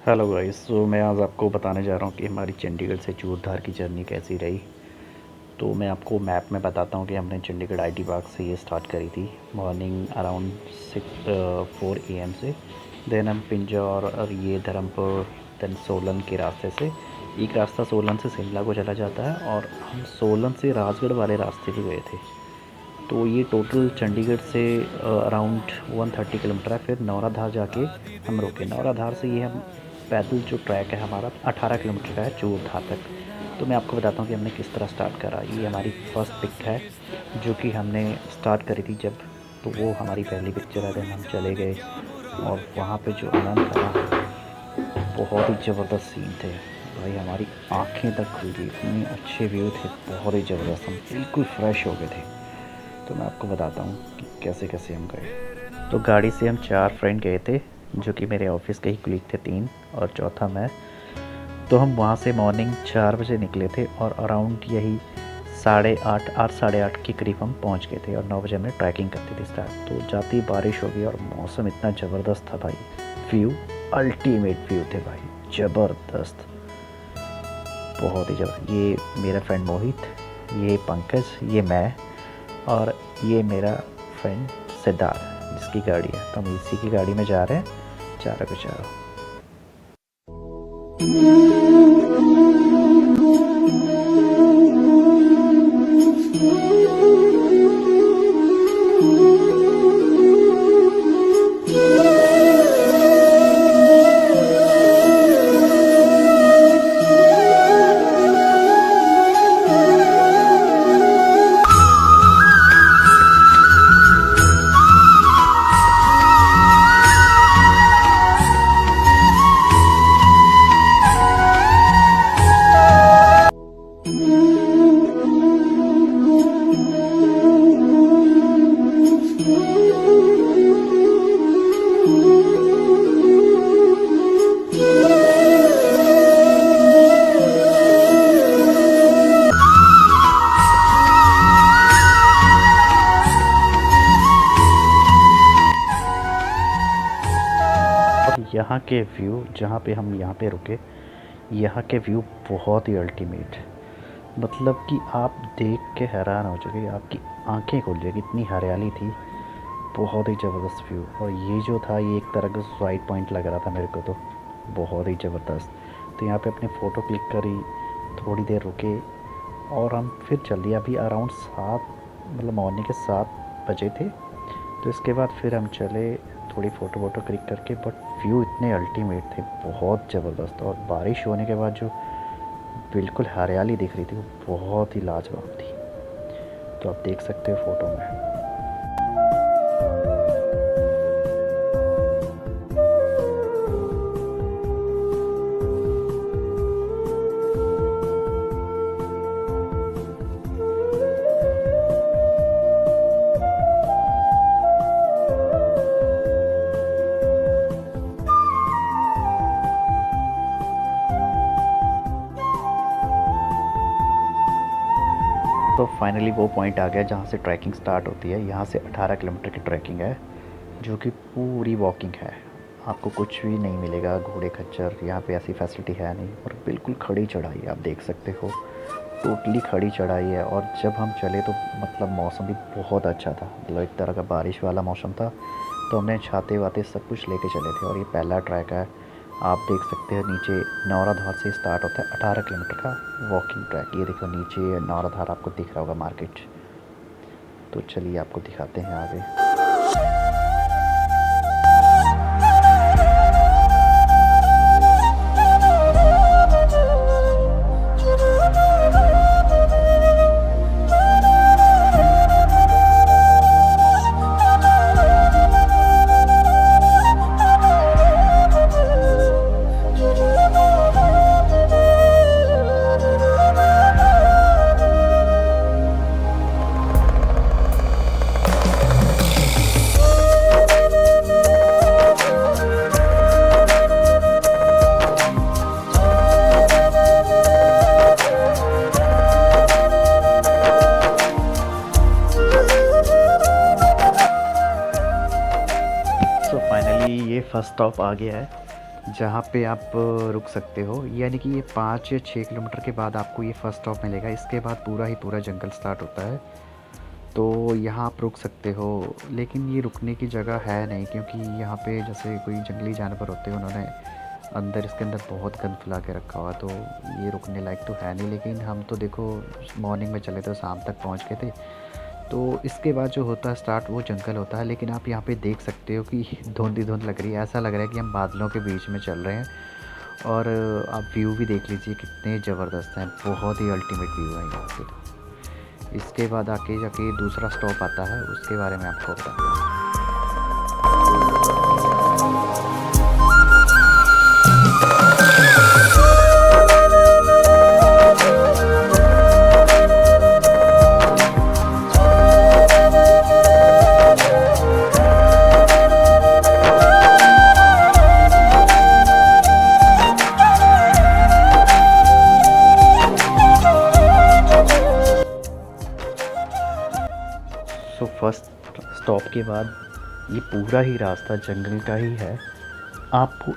Hello guys. मैं आज आपको बताने जा रहा हूँ कि हमारी चंडीगढ़ से चूड़धार की जर्नी कैसी रही। तो मैं आपको मैप में बताता हूँ कि हमने चंडीगढ़ आईटी पार्क से ये स्टार्ट करी थी मॉर्निंग अराउंड 4 AM से। देन हम पिंजौर और ये धर्मपुर देन सोलन के रास्ते से, एक रास्ता सोलन से शिमला को चला जाता है और हम सोलन से राजगढ़ वाले रास्ते भी गए थे। तो ये टोटल चंडीगढ़ से अराउंड 130 किलोमीटर है। फिर नौराधार जाके हम रुके। नौराधार से ये हम पैदल जो ट्रैक है हमारा 18 किलोमीटर का है चूड़धार तक। तो मैं आपको बताता हूँ कि हमने किस तरह स्टार्ट करा। ये हमारी फर्स्ट पिक है जो कि हमने स्टार्ट करी थी जब, तो वो हमारी पहली पिक्चर है। देन हम चले गए और वहाँ पे जो आनंद था ना, बहुत ही ज़बरदस्त सीन थे भाई। हमारी आँखें तक खुल गई, इतने अच्छे व्यू थे, बहुत ही ज़बरदस्त। हम बिल्कुल फ्रेश हो गए थे। तो मैं आपको बताता हूँ कि कैसे कैसे हम गए। तो गाड़ी से हम 4 फ्रेंड गए थे, जो कि मेरे ऑफिस के ही कलीग थे 3 और चौथा मैं। तो हम वहाँ से मॉर्निंग 4 बजे निकले थे और अराउंड यही 8:30 8:30 के करीब हम पहुँच गए थे और 9 बजे हमने ट्रैकिंग करती थी स्टार्ट। तो जाती ही बारिश हो गई और मौसम इतना ज़बरदस्त था भाई। व्यू अल्टीमेट व्यू थे भाई, ज़बरदस्त, बहुत ही ज़बरदस्त। ये मेरा फ्रेंड मोहित, ये पंकज, ये मैं और ये मेरा फ्रेंड सिद्धार्थ जिसकी गाड़ी है। तो हम इसी की गाड़ी में जा रहे हैं चारों के चारों। और यहाँ के व्यू, जहाँ पे हम यहाँ पे रुके, यहाँ के व्यू बहुत ही अल्टीमेट, मतलब कि आप देख के हैरान हो जाओगे, आपकी आंखें खुल जाएगी, इतनी हरियाली थी, बहुत ही ज़बरदस्त व्यू। और ये जो था ये एक तरह का सुसाइड पॉइंट लग रहा था मेरे को, तो बहुत ही ज़बरदस्त। तो यहाँ पे अपने फ़ोटो क्लिक करी, थोड़ी देर रुके और हम फिर चल दिया। अभी अराउंड 7, मतलब मॉर्निंग के 7 बजे थे। तो इसके बाद फिर हम चले थोड़ी फ़ोटो वोटो क्लिक करके। बट व्यू इतने अल्टीमेट थे, बहुत ज़बरदस्त। और बारिश होने के बाद जो बिल्कुल हरियाली दिख रही थी वो बहुत ही लाजवाब थी। तो आप देख सकते हो फ़ोटो में। तो फाइनली वो पॉइंट आ गया जहाँ से ट्रैकिंग स्टार्ट होती है। यहाँ से 18 किलोमीटर की ट्रैकिंग है जो कि पूरी वॉकिंग है। आपको कुछ भी नहीं मिलेगा, घोड़े खच्चर यहाँ पे ऐसी फैसिलिटी है नहीं। और बिल्कुल खड़ी चढ़ाई है, आप देख सकते हो, टोटली खड़ी चढ़ाई है। और जब हम चले तो मतलब मौसम भी बहुत अच्छा था, मतलब एक तरह का बारिश वाला मौसम था। तो हमने छाते वाते सब कुछ लेके चले थे। और ये पहला ट्रैक है, आप देख सकते हैं नीचे नौराधार से स्टार्ट होता है 18 किलोमीटर का वॉकिंग ट्रैक। ये देखो नीचे नौराधार आपको दिख रहा होगा मार्केट। तो चलिए आपको दिखाते हैं आगे। तो फाइनली ये फर्स्ट स्टॉप आ गया है जहाँ पे आप रुक सकते हो, यानी कि ये 5 या 6 किलोमीटर के बाद आपको ये फर्स्ट स्टॉप मिलेगा। इसके बाद पूरा ही पूरा जंगल स्टार्ट होता है। तो यहाँ आप रुक सकते हो, लेकिन ये रुकने की जगह है नहीं, क्योंकि यहाँ पे जैसे कोई जंगली जानवर होते हैं, उन्होंने अंदर इसके अंदर बहुत गंद फैला के रखा हुआ, तो ये रुकने लायक तो है नहीं। लेकिन हम तो देखो मॉर्निंग में चले थे, शाम तक पहुँच गए थे। तो इसके बाद जो होता है स्टार्ट, वो जंगल होता है। लेकिन आप यहाँ पे देख सकते हो कि धुंध ही धुंध लग रही है, ऐसा लग रहा है कि हम बादलों के बीच में चल रहे हैं। और आप व्यू भी देख लीजिए कितने ज़बरदस्त हैं, बहुत ही अल्टीमेट व्यू है यहाँ पे। तो इसके बाद आके जाके दूसरा स्टॉप आता है, उसके बारे में आपको बताते हैं। सो फर्स्ट स्टॉप के बाद ये पूरा ही रास्ता जंगल का ही है। आपको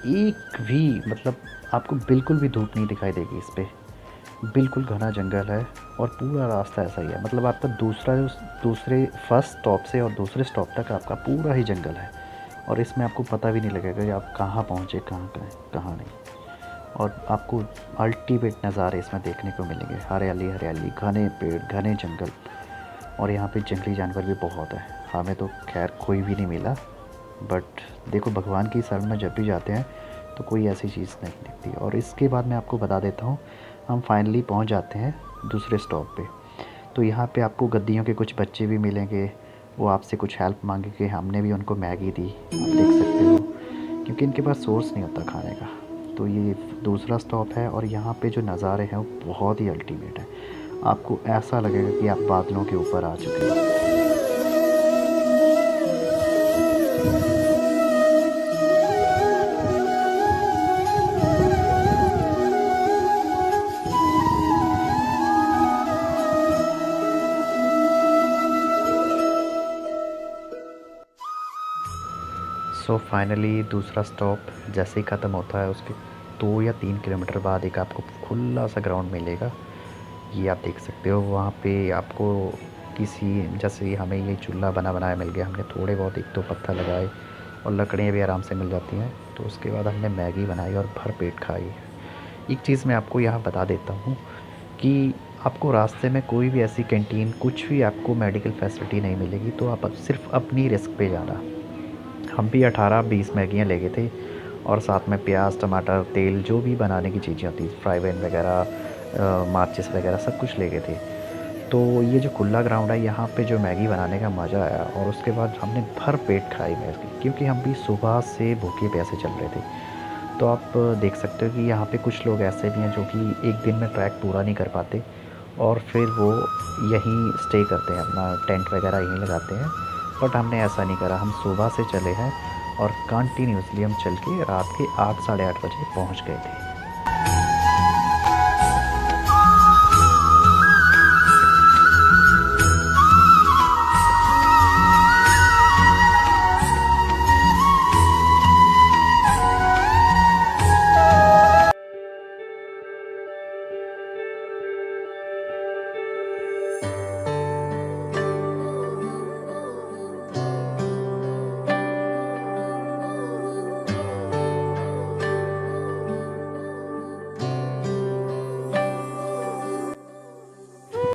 एक भी मतलब आपको बिल्कुल भी धूप नहीं दिखाई देगी इस पे। बिल्कुल घना जंगल है और पूरा रास्ता ऐसा ही है। मतलब आपका दूसरे फर्स्ट स्टॉप से और दूसरे स्टॉप तक आपका पूरा ही जंगल है, और इसमें आपको पता भी नहीं लगेगा कि आप कहाँ पहुँचे, कहाँ नहीं। और आपको अल्टीमेट नज़ारे इसमें देखने को मिलेंगे, हरियाली हरियाली, घने पेड़, घने जंगल। और यहाँ पे जंगली जानवर भी बहुत है। हमें तो खैर कोई भी नहीं मिला, बट देखो भगवान की शरण में जब भी जाते हैं तो कोई ऐसी चीज़ नहीं दिखती। और इसके बाद मैं आपको बता देता हूँ, हम फाइनली पहुँच जाते हैं दूसरे स्टॉप पे। तो यहाँ पे आपको गद्दियों के कुछ बच्चे भी मिलेंगे, वो आपसे कुछ हेल्प मांगेंगे। हमने भी उनको मैगी दी, आप देख सकते हो, क्योंकि इनके पास सोर्स नहीं होता खाने का। तो ये दूसरा स्टॉप है, और यहाँ पे जो नज़ारे हैं वो बहुत ही अल्टीमेट है। आपको ऐसा लगेगा कि आप बादलों के ऊपर आ चुके हैं। सो फाइनली दूसरा स्टॉप जैसे ही ख़त्म होता है, उसके 2 या 3 किलोमीटर बाद एक आपको खुला सा ग्राउंड मिलेगा। ये आप देख सकते हो। वहाँ पे आपको किसी जैसे हमें ये चूल्हा बना बनाया मिल गया। हमने थोड़े बहुत 1-2 पत्थर लगाए, और लकड़ियाँ भी आराम से मिल जाती हैं। तो उसके बाद हमने मैगी बनाई और भर पेट खाई। एक चीज़ मैं आपको यहाँ बता देता हूँ कि आपको रास्ते में कोई भी ऐसी कैंटीन, कुछ भी आपको मेडिकल फैसिलिटी नहीं मिलेगी। तो आप सिर्फ अपनी रिस्क पे जाना। हम भी 18-20 मैगियाँ ले गए थे, और साथ में प्याज, टमाटर, तेल, जो भी बनाने की चीज़ें होती, फ्राई पैन वगैरह, माचिस वगैरह सब कुछ ले गए थे। तो ये जो खुला ग्राउंड है, यहाँ पे जो मैगी बनाने का मज़ा आया, और उसके बाद हमने भर पेट खाई मैगी, क्योंकि हम भी सुबह से भूखे प्यासे चल रहे थे। तो आप देख सकते हो कि यहाँ पे कुछ लोग ऐसे भी हैं जो कि एक दिन में ट्रैक पूरा नहीं कर पाते, और फिर वो यहीं स्टे करते हैं, अपना टेंट वगैरह यहीं लगाते हैं। बट हमने ऐसा नहीं करा, हम सुबह से चले हैं, और कंटिन्यूसली हम चल के रात के 8 साढ़े 8 बजे पहुँच गए थे।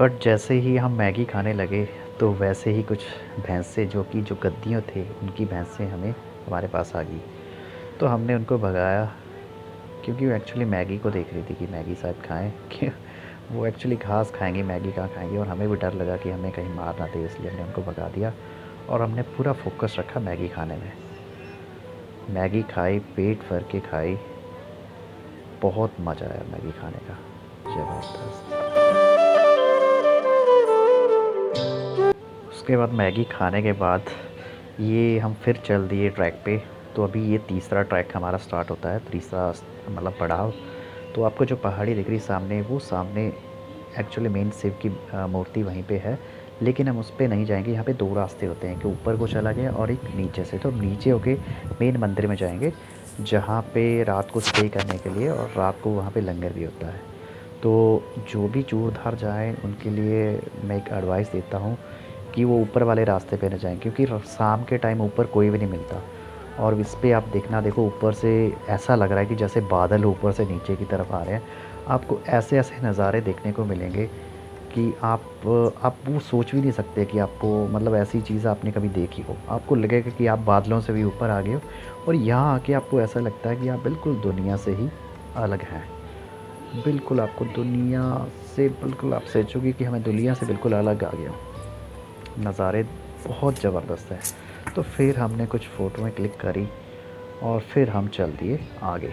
बट जैसे ही हम मैगी खाने लगे, तो वैसे ही कुछ भैंसें, जो गद्दियों थे, उनकी भैंसें हमारे पास आ गई। तो हमने उनको भगाया, क्योंकि वो एक्चुअली मैगी को देख रही थी कि मैगी शायद खाएं कि वो एक्चुअली घास खाएंगी, मैगी कहाँ खाएंगी। और हमें भी डर लगा कि हमें कहीं मार ना दे, इसलिए हमने उनको भगा दिया, और हमने पूरा फोकस रखा मैगी खाने में। मैगी खाई, पेट भर के खाई, बहुत मज़ा आया मैगी खाने का, ज़बरदस्त। उसके बाद मैगी खाने के बाद ये हम फिर चल दिए ट्रैक पे। तो अभी ये तीसरा ट्रैक हमारा स्टार्ट होता है, तीसरा मतलब पड़ाव। तो आपको जो पहाड़ी दिख रही सामने, वो सामने एक्चुअली मेन शिव की मूर्ति वहीं पे है। लेकिन हम उस पर नहीं जाएंगे। यहाँ पे 2 रास्ते होते हैं, कि ऊपर को चला गया और एक नीचे से। तो हम नीचे होके मेन मंदिर में जाएंगे। जहाँ पे रात को स्टे करने के लिए, और रात को वहाँ पे लंगर भी होता है। तो जो भी चूड़धार जाएँ उनके लिए मैं एक एडवाइस देता हूँ कि वो ऊपर वाले रास्ते पे ना जाएँ, क्योंकि शाम के टाइम ऊपर कोई भी नहीं मिलता। और इस पे आप देखना, देखो ऊपर से ऐसा लग रहा है कि जैसे बादल ऊपर से नीचे की तरफ आ रहे हैं। आपको ऐसे ऐसे नज़ारे देखने को मिलेंगे कि आप वो सोच भी नहीं सकते कि आपको, मतलब ऐसी चीज़ आपने कभी देखी हो। आपको लगेगा कि आप बादलों से भी ऊपर आ गए हो, और यहाँ आके आपको ऐसा लगता है कि आप बिल्कुल दुनिया से ही अलग हैं। बिल्कुल आपको दुनिया से, बिल्कुल आप सोचोगे कि हमें दुनिया से बिल्कुल अलग आ गया हो। नज़ारे बहुत ज़बरदस्त हैं। तो फिर हमने कुछ फ़ोटोएँ क्लिक करी और फिर हम चल दिए आगे।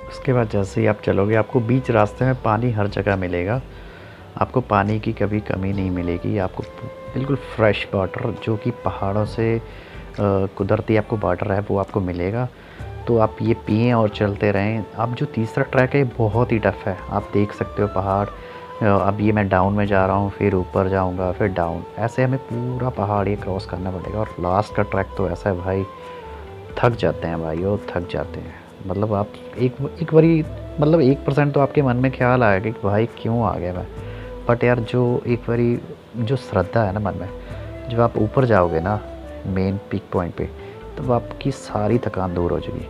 उसके बाद जैसे ही आप चलोगे, आपको बीच रास्ते में पानी हर जगह मिलेगा। आपको पानी की कभी कमी नहीं मिलेगी। आपको बिल्कुल फ्रेश वाटर, जो कि पहाड़ों से कुदरती आपको वाटर है, वो आपको मिलेगा। तो आप ये पिएँ और चलते रहें। अब जो तीसरा ट्रैक है बहुत ही टफ़ है। आप देख सकते हो पहाड़, अब ये मैं डाउन में जा रहा हूँ, फिर ऊपर जाऊँगा, फिर डाउन, ऐसे हमें पूरा पहाड़ ये क्रॉस करना पड़ेगा। और लास्ट का ट्रैक तो ऐसा है भाई, थक जाते हैं भाई, वो थक जाते हैं। मतलब आप एक एक बारी, मतलब 1% तो आपके मन में ख़्याल आएगा कि भाई क्यों आ गया मैं। बट यार जो एक बारी जो श्रद्धा है ना मन में, जब आप ऊपर जाओगे ना मेन पीक पॉइंट पे, तब आपकी सारी थकान दूर हो जाएगी।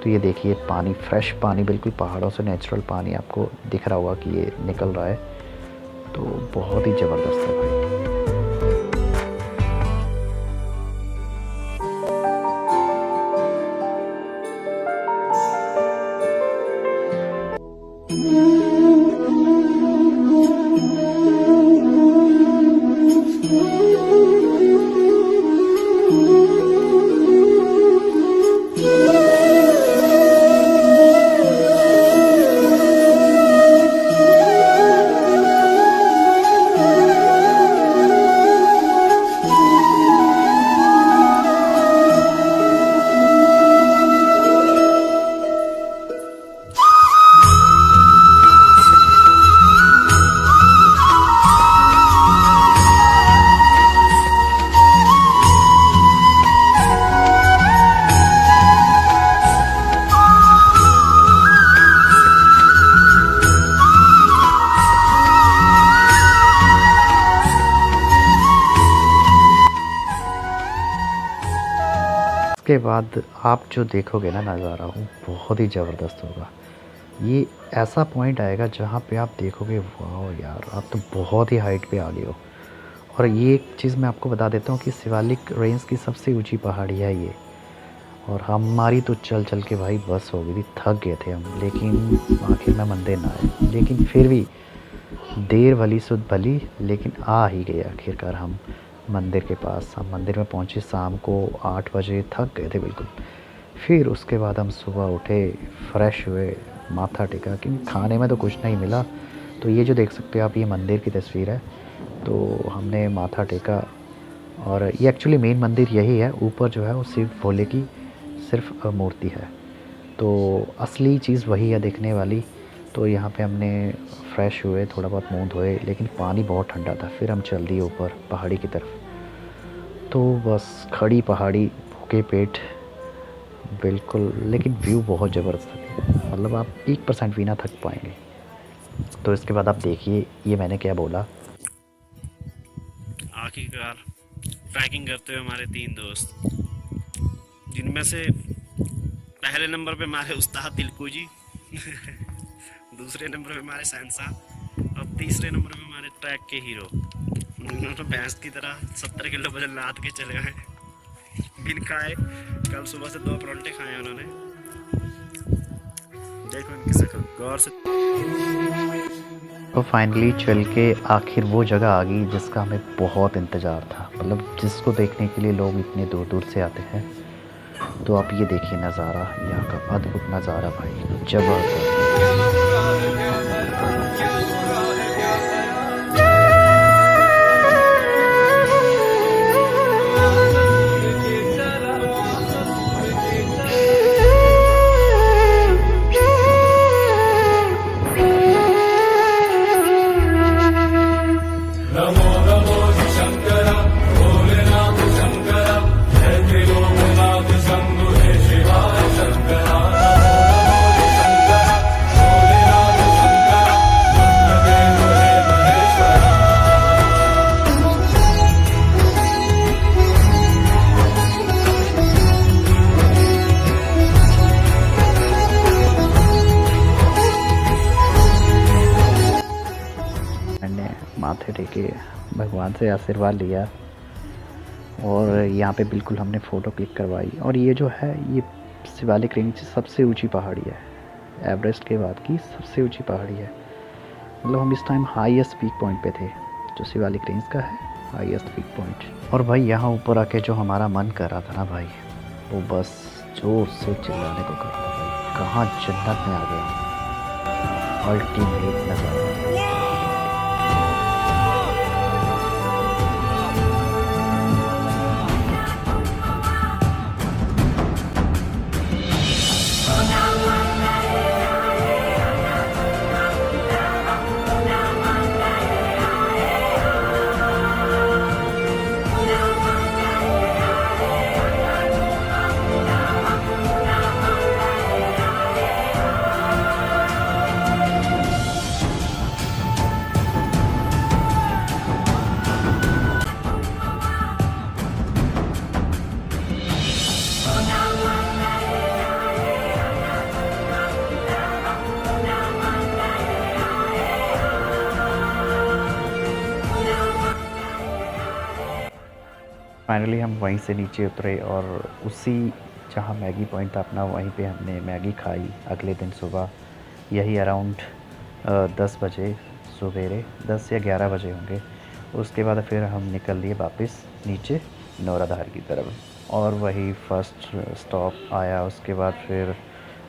तो ये देखिए पानी, फ्रेश पानी, बिल्कुल पहाड़ों से नेचुरल पानी आपको दिख रहा होगा कि ये निकल रहा है। तो बहुत ही ज़बरदस्त है भाई। उसके बाद आप जो देखोगे ना नज़ारा, वो बहुत ही ज़बरदस्त होगा। ये ऐसा पॉइंट आएगा जहाँ पे आप देखोगे वाह यार, आप तो बहुत ही हाइट पे आ गए हो। और ये एक चीज़ मैं आपको बता देता हूँ कि शिवालिक रेंज की सबसे ऊंची पहाड़ी है ये। और हमारी तो चल चल के भाई बस हो गई थी, थक गए थे हम, लेकिन आखिर में मंदिर ना आए। लेकिन फिर भी देर भली सुध भली, लेकिन आ ही गए आखिरकार हम मंदिर के पास। हम मंदिर में पहुँचे शाम को 8 बजे, थक गए थे बिल्कुल। फिर उसके बाद हम सुबह उठे, फ्रेश हुए, माथा टेका, क्योंकि खाने में तो कुछ नहीं मिला। तो ये जो देख सकते हो आप, ये मंदिर की तस्वीर है। तो हमने माथा टेका, और ये एक्चुअली मेन मंदिर यही है। ऊपर जो है वो शिव भोले की सिर्फ मूर्ति है। तो असली चीज़ वही है देखने वाली। तो यहाँ पे हमने फ्रेश हुए, थोड़ा बहुत मुँह धोए, लेकिन पानी बहुत ठंडा था। फिर हम चल दिए ऊपर पहाड़ी की तरफ। तो बस खड़ी पहाड़ी, भूखे पेट, बिल्कुल। लेकिन व्यू बहुत ज़बरदस्त है, मतलब आप 1% भी ना थक पाएंगे। तो इसके बाद आप देखिए, ये मैंने क्या बोला। आखिरकार ट्रैकिंग करते हुए हमारे 3 दोस्त, जिनमें से पहले नंबर पे हमारे उस्ताद तिलकू जी, दूसरे नंबर पे हमारे सैनसा, और तीसरे नंबर पे हमारे ट्रैक के हीरो। उन्होंने भैंस की तरह 70 किलो वजन लाद के चले गए बिन खाए। कल सुबह से 2 परोंठे खाए उन्होंने। देखो इनकी शक्ल गौर से। तो फाइनली चल के आखिर वो जगह आ गई जिसका हमें बहुत इंतज़ार था, मतलब जिसको देखने के लिए लोग इतने दूर दूर से आते हैं। तो आप ये देखिए नज़ारा, यहाँ का अद्भुत नज़ारा भाई, जबरदस्त। लेके भगवान से आशीर्वाद लिया और यहाँ पे बिल्कुल हमने फ़ोटो क्लिक करवाई। और ये जो है ये शिवालिक रेंज की सबसे ऊंची पहाड़ी है, एवरेस्ट के बाद की सबसे ऊंची पहाड़ी है। मतलब हम इस टाइम हाईएस्ट पीक पॉइंट पे थे, जो शिवालिक रेंज का है हाईएस्ट पीक पॉइंट। और भाई यहाँ ऊपर आके जो हमारा मन कर रहा था ना भाई, वो बस जोर से चिल्लाने को कर रहा था भाई, कहाँ जन्नत में आ गया, अल्टीमेट नज़ारा। फाइनली हम वहीं से नीचे उतरे और उसी जहाँ मैगी पॉइंट था अपना, वहीं पे हमने मैगी खाई। अगले दिन सुबह यही अराउंड 10 बजे, सवेरे 10 या 11 बजे होंगे। उसके बाद फिर हम निकल लिए वापस नीचे नौराधार की तरफ और वही फर्स्ट स्टॉप आया। उसके बाद फिर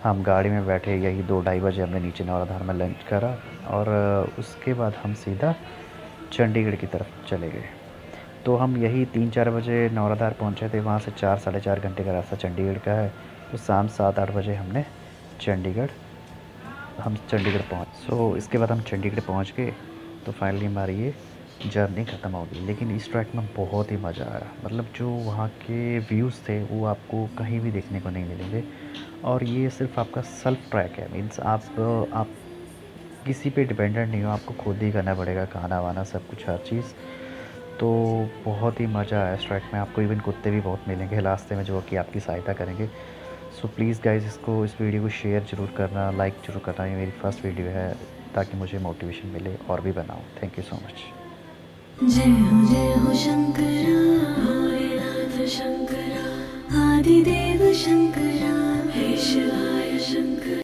हम गाड़ी में बैठे, यही 2-2:30 बजे हमने नीचे नौराधार में लंच करा और उसके बाद हम सीधा चंडीगढ़ की तरफ चले गए। तो हम यही 3-4 बजे नौराधार पहुंचे थे, वहाँ से 4-4.5 घंटे का रास्ता चंडीगढ़ का है। तो शाम 7-8 बजे हम चंडीगढ़ पहुँच। इसके बाद हम चंडीगढ़ पहुँच गए। तो फाइनली हमारी ये जर्नी ख़त्म हो गई। लेकिन इस ट्रैक में बहुत ही मज़ा आया, मतलब जो वहाँ के व्यूज़ थे वो आपको कहीं भी देखने को नहीं मिलेंगे। और ये सिर्फ आपका सेल्फ ट्रैक है, मीन्स आप किसी पे डिपेंडेंट नहीं हो, आपको खुद ही करना पड़ेगा, खाना वाना सब कुछ, हर चीज़। तो बहुत ही मज़ा आया इस ट्रैक में। आपको इवन कुत्ते भी बहुत मिलेंगे रास्ते में जो कि आपकी सहायता करेंगे। सो प्लीज़ गाइज़ इस वीडियो को शेयर ज़रूर करना, लाइक ज़रूर करना। ये मेरी फर्स्ट वीडियो है, ताकि मुझे मोटिवेशन मिले और भी बनाऊँ। Thank you so much. जय हो शंकरा, भोलेनाथ शंकरा, आदिदेव शंकरा, हे शिवाय शंकरा।